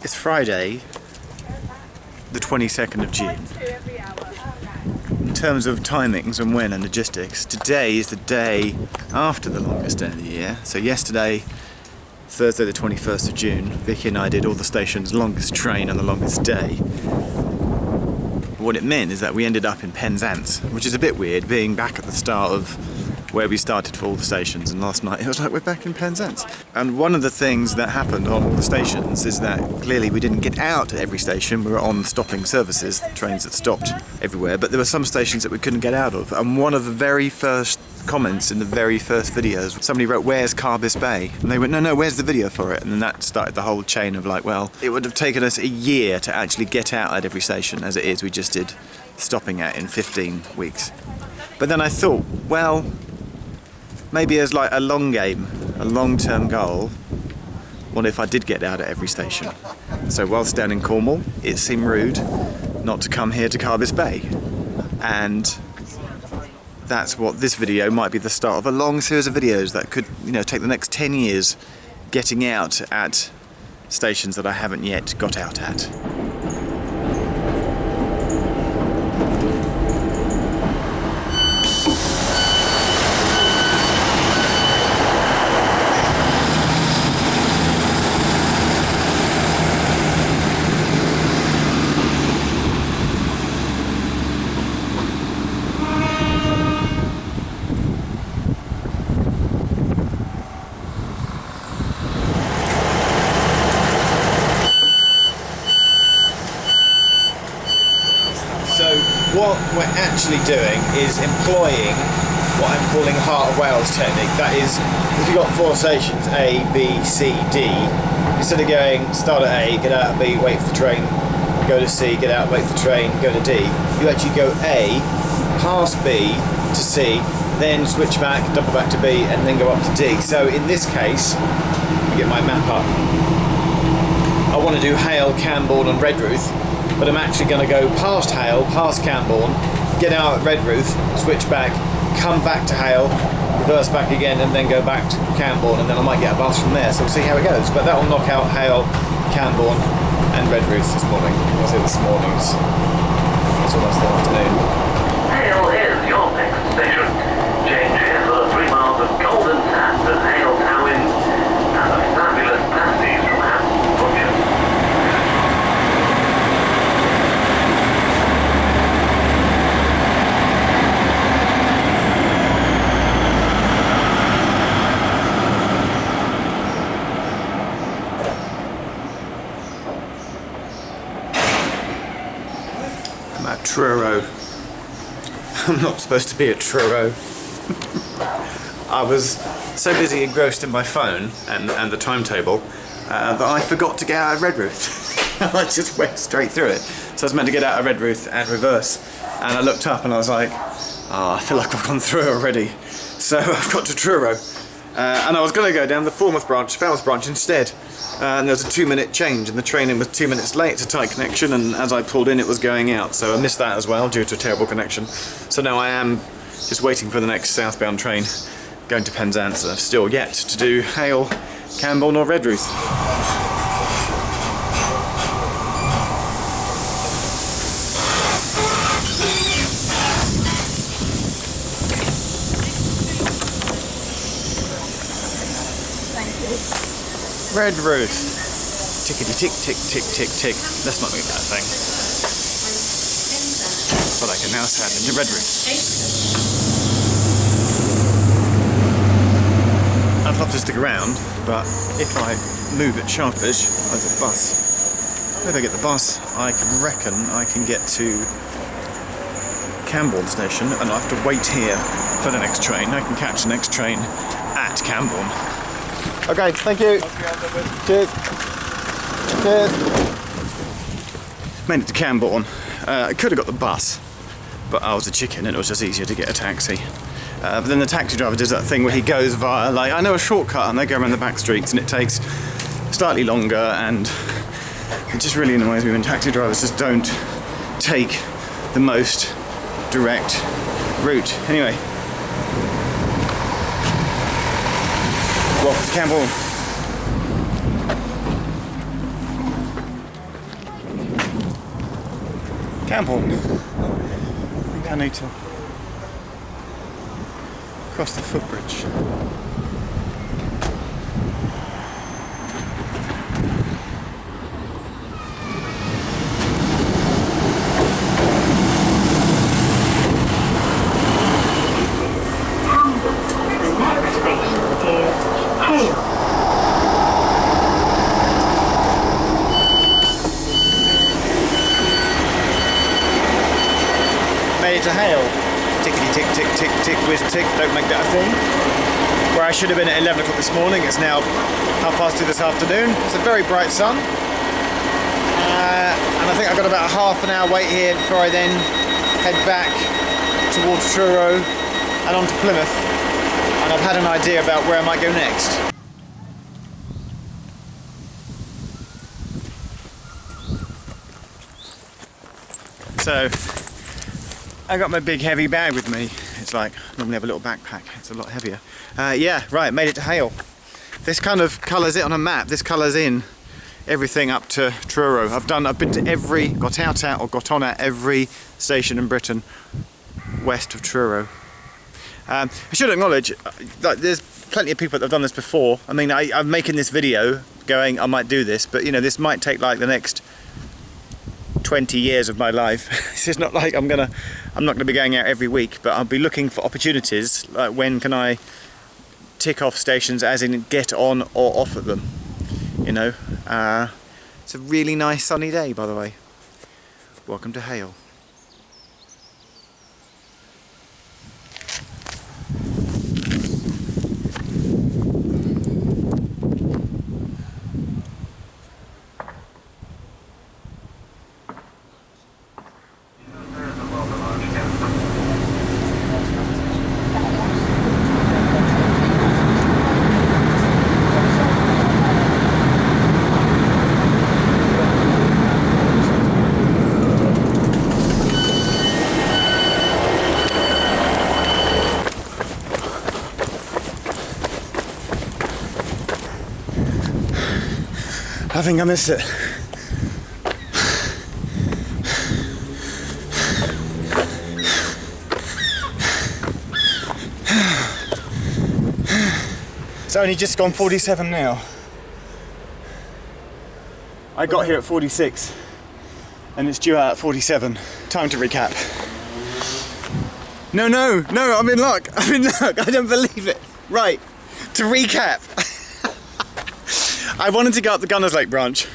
It's Friday, the 22nd of June. In terms of timings and when and logistics, today is the day after the longest day of the year. So yesterday, Thursday the 21st of June, Vicky and I did all the station's longest train on the longest day. What it meant is that we ended up in Penzance, which is a bit weird, being back at the start of where we started for all the stations, and last night it was like we're back in Penzance. And one of the things that happened on all the stations is that clearly we didn't get out at every station. We were on stopping services, trains that stopped everywhere, but there were some stations that we couldn't get out of. And one of the very first comments in the very first videos, somebody wrote, "Where's Carbis Bay?" And they went, no, where's the video for it? And then that started the whole chain of like, well, it would have taken us a year to actually get out at every station. As it is, we just did stopping at in 15 weeks. But then I thought, well, maybe as like a long game, a long-term goal, what if I did get out at every station? So whilst down in Cornwall, it seemed rude not to come here to Carbis Bay. And that's what this video might be, the start of a long series of videos that could, take the next 10 years getting out at stations that I haven't yet got out at. What we're actually doing is employing what I'm calling Heart of Wales technique. That is, if you've got 4 stations, A, B, C, D, instead of going start at A, get out at B, wait for the train, go to C, get out, wait for the train, go to D, you actually go A, pass B to C, then switch back, double back to B, and then go up to D. So in this case, let me get my map up, I want to do Hayle, Camborne and Redruth, but I'm actually going to go past Hayle, past Camborne, get out at Redruth, switch back, come back to Hayle, reverse back again, and then go back to Camborne, and then I might get a bus from there, so we'll see how it goes. But that will knock out Hayle, Camborne and Redruth this morning. I'll say this morning, it's almost the afternoon. Hayle is your next station. Change here for 3 miles of golden sand at Hayle Towin and the fabulous pasties from Hampton Butcher. I'm at Truro. I'm not supposed to be at Truro. I was so busy engrossed in my phone and the timetable that I forgot to get out of Redruth. I just went straight through it. So I was meant to get out of Redruth and reverse, and I looked up and I was like, oh, I feel like I've gone through it already. So I've got to Truro. And I was going to go down the Falmouth branch instead. And there was a 2-minute change, and the train was 2 minutes late. It's a tight connection, and as I pulled in it was going out, so I missed that as well due to a terrible connection. So now I am just waiting for the next southbound train going to Penzance. I've still yet to do Hayle, Camborne or Redruth. Redruth. Tickety tick tick tick tick tick. Let's not move that thing. But I can now stand into Redruth. I'd love to stick around, but if I move it sharpish, there's a bus. If I get the bus, I reckon I can get to Camborne station, and I have to wait here for the next train. I can catch the next train at Camborne. Okay, thank you. Cheers. Cheers. Made it to Camborne. I could have got the bus, but I was a chicken and it was just easier to get a taxi. But then the taxi driver does that thing where he goes via, like, I know a shortcut, and they go around the back streets and it takes slightly longer, and it just really annoys me when taxi drivers just don't take the most direct route. Anyway. Welcome to Camborne. Camborne. I think I need to cross the footbridge. The next station is Hayle. Made it to Hayle. Tickety tick tick tick tick whiz tick, don't make that a thing. Where I should have been at 11 o'clock this morning, it's now 2:30 this afternoon. It's a very bright sun. And I think I've got about a half an hour wait here before I then head back towards Truro and on to Plymouth. And I've had an idea about where I might go next. So, I got my big heavy bag with me. It's like, I normally have a little backpack, it's a lot heavier. Yeah, right, made it to Hayle. This kind of colours it on a map. This colours in everything up to Truro. I've been to every, got out at or got on at every station in Britain west of Truro. I should acknowledge, like, there's plenty of people that have done this before. I mean, I'm making this video going, I might do this, but you know, this might take like the next 20 years of my life. This is not like I'm not gonna be going out every week, but I'll be looking for opportunities, like when can I tick off stations, as in get on or off at them, you know. It's a really nice sunny day, by the way. Welcome to Hayle. I think I missed it. It's only just gone 47 now. I got here at 46 and it's due out at 47. Time to recap. No, I'm in luck. I'm in luck. I don't believe it. Right, to recap. I wanted to go up the Gunners Lake branch,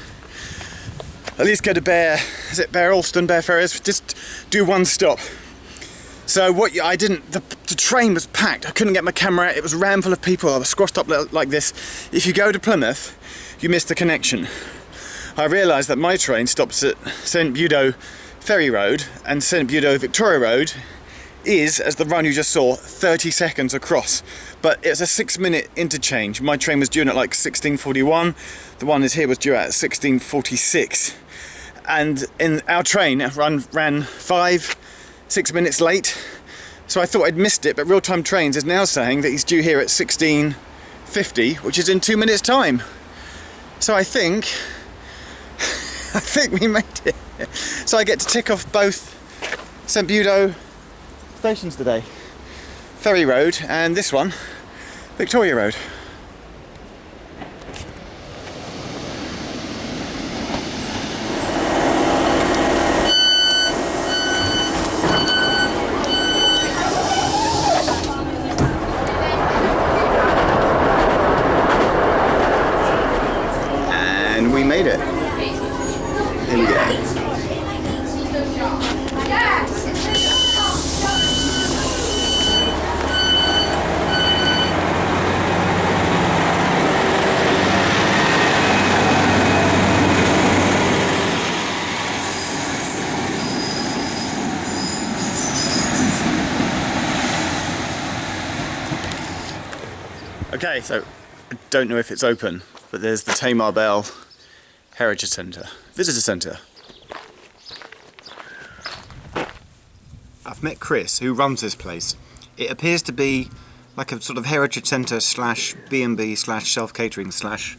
at least go to Bere Ferrers, just do one stop. So I didn't, the train was packed, I couldn't get my camera out, it was rammed full of people, I was squashed up like this. If you go to Plymouth, you miss the connection. I realised that my train stops at St Budeaux Ferry Road, and St Budeaux Victoria Road is, as the run you just saw, 30 seconds across. But it's a 6-minute interchange. My train was due in at like 16:41. The one is here was due at 16:46. And in our train ran 5-6 minutes late. So I thought I'd missed it, but Real Time Trains is now saying that he's due here at 16:50, which is in 2 minutes time. So I think we made it. So I get to tick off both St Budeaux stations today. Ferry Road and this one, Victoria Road. And we made it. Here we go. Okay, so I don't know if it's open, but there's the Tamar Bell Heritage Centre, Visitor Centre. I've met Chris, who runs this place. It appears to be like a sort of heritage centre slash B&B slash self-catering slash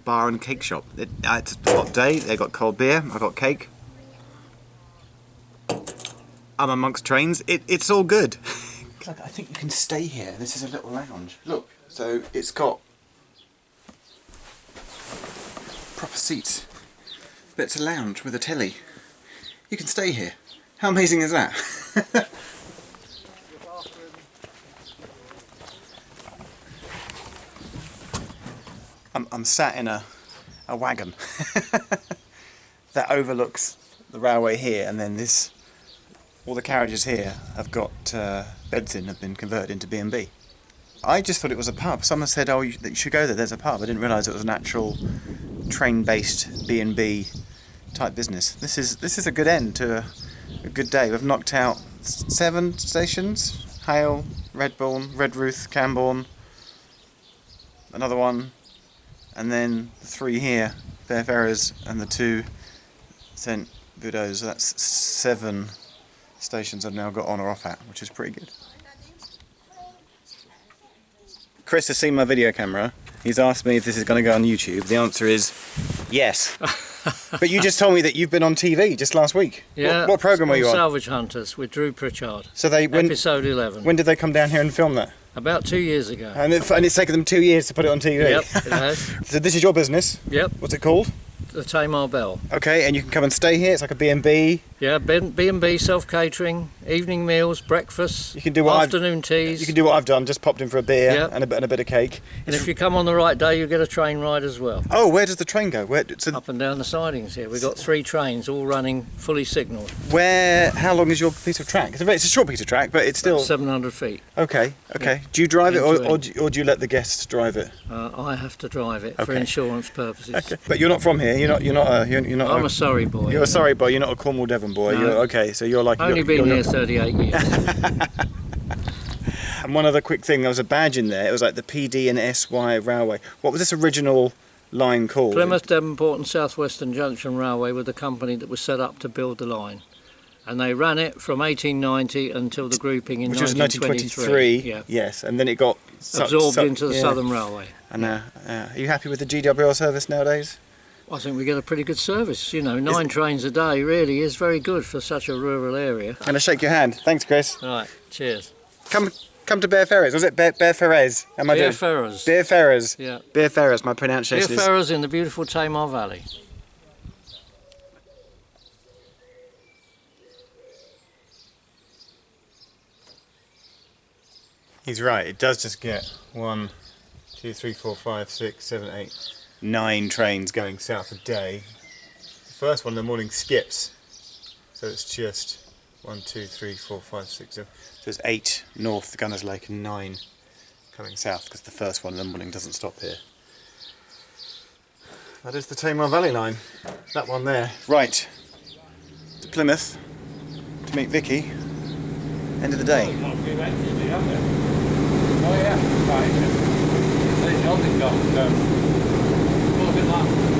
bar and cake shop. It's a hot day, they got cold beer, I got cake. I'm amongst trains. It's all good. I think you can stay here. This is a little lounge. Look, so it's got proper seats. But it's a lounge with a telly. You can stay here. How amazing is that? I'm sat in a wagon that overlooks the railway here, and then all the carriages here have got beds in, have been converted into B&B. I just thought it was a pub. Someone said, oh, that you should go there, there's a pub. I didn't realise it was an actual train-based B&B type business. This is a good end to a good day. We've knocked out 7 stations: Hayle, Redruth, Camborne, another one, and then the 3 here, Bere Ferrers, and the 2 St Budeaux. So that's 7 stations I've now got on or off at, which is pretty good. Chris has seen my video camera. He's asked me if this is going to go on YouTube. The answer is yes. But you just told me that you've been on TV just last week. Yeah. What programme were you on? Salvage Hunters with Drew Pritchard. So episode 11. When did they come down here and film that? About 2 years ago. And it's taken them 2 years to put it on TV? Yep, it has. So this is your business? Yep. What's it called? The Tamar Bell. Okay, and you can come and stay here. It's like a B&B. Yeah, B&B, self-catering, evening meals, breakfast, you can do what afternoon teas. You can do what I've done, just popped in for a beer. Yep. and a bit of cake. And if you come on the right day, you get a train ride as well. Oh, where does the train go? Up and down the sidings here. We've got 3 trains all running fully signalled. How long is your piece of track? It's a short piece of track, but it's still... About 700 feet. Okay. Yeah. Do you drive it or do you let the guests drive it? I have to drive it for insurance purposes. Okay. But you're not from here. You're not. I'm a Surrey boy. You're a Surrey boy. You're not a Cornwall Devon boy. No. So you're like. Only been here 38 years. And one other quick thing. There was a badge in there. It was like the PD and SY Railway. What was this original line called? Plymouth, Devonport and South Western Junction Railway were the company that was set up to build the line. And they ran it from 1890 until the grouping in 1923. Yeah. Yes, and then it got absorbed into the Southern Railway. And are you happy with the GWR service nowadays? I think we get a pretty good service. 9 trains a day really is very good for such a rural area. And I shake your hand. Thanks, Chris. All right, cheers. Come to Bere Ferrers. Was it Bere Ferrers? Bere Ferrers. Bere Ferrers. Yeah. Bere Ferrers. My pronunciation Bere Ferrers in the beautiful Tamar Valley. He's right. It does just get 1, 2, 3, 4, 5, 6, 7, 8, 9 trains going south a day. The first one in the morning skips, so it's just 1, 2, 3, 4, 5, 6, 7. So there's 8 north to Gunners Lake and 9 coming south because the first one in the morning doesn't stop here. That is the Tamar Valley line. That one there. Right. To Plymouth to meet Vicky. End of the day. Oh yeah, right. They've got look at that.